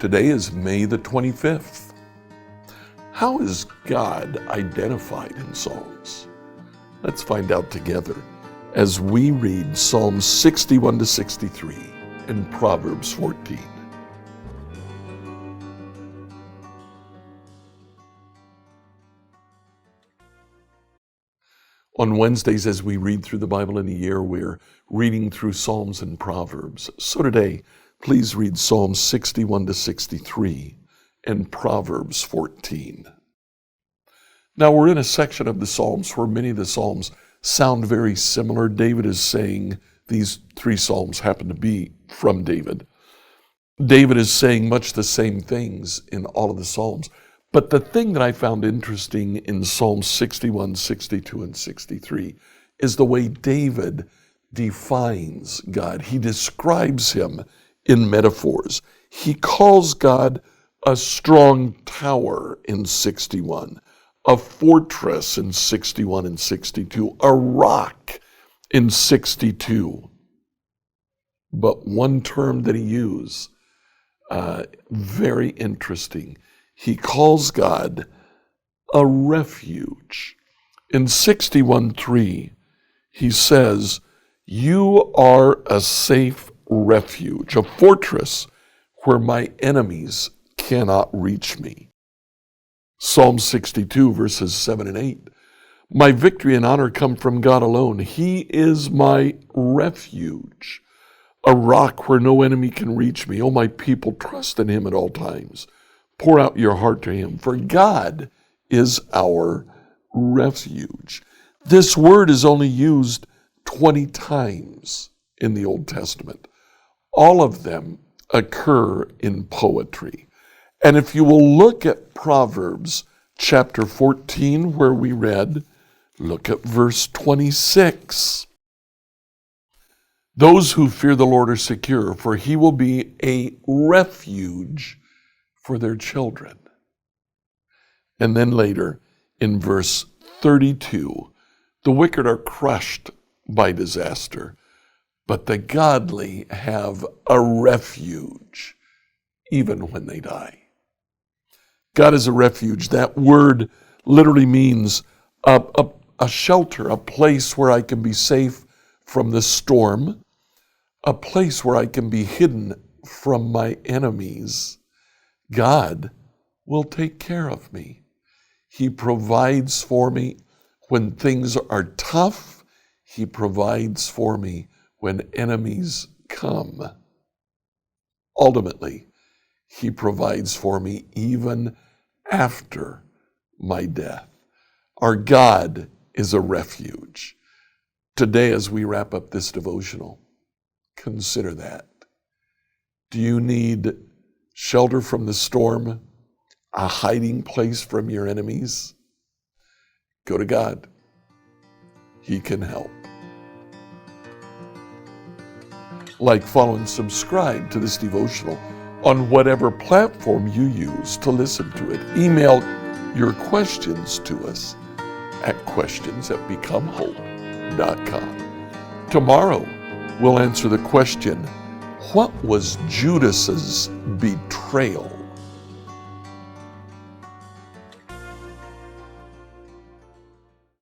Today is May the 25th. How is God identified in Psalms? Let's find out together as we read Psalms 61 to 63 and Proverbs 14. On Wednesdays, as we read through the Bible in a year, we're reading through Psalms and Proverbs. So today, please read Psalms 61 to 63 and Proverbs 14. Now, we're in a section of the Psalms where many of the Psalms sound very similar. David is saying, these three Psalms happen to be from David. David is saying much the same things in all of the Psalms. But the thing that I found interesting in Psalms 61, 62, and 63 is the way David defines God. He describes him in metaphors. He calls God a strong tower in 61, a fortress in 61 and 62, a rock in 62. But one term that he used, very interesting, he calls God a refuge. In 61:3, he says, "You are a safe refuge, a fortress where my enemies cannot reach me." Psalm 62, verses 7 and 8, "My victory and honor come from God alone. He is my refuge, a rock where no enemy can reach me. Oh, my people, trust in him at all times. Pour out your heart to him, for God is our refuge." This word is only used 20 times in the Old Testament. All of them occur in poetry. And if you will look at Proverbs chapter 14, where we read, look at verse 26. "Those who fear the Lord are secure, for he will be a refuge for their children." And then later in verse 32, "The wicked are crushed by disaster, but the godly have a refuge even when they die." God is a refuge. That word literally means a shelter, a place where I can be safe from the storm, a place where I can be hidden from my enemies. God will take care of me. He provides for me when things are tough. He provides for me when enemies come. Ultimately, he provides for me even after my death. Our God is a refuge. Today, as we wrap up this devotional, consider that. Do you need shelter from the storm, a hiding place from your enemies? Go to God. He can help. Like, follow, and subscribe to this devotional on whatever platform you use to listen to it. Email your questions to us at questions@becomehope.com. Tomorrow, we'll answer the question, what was Judas's betrayal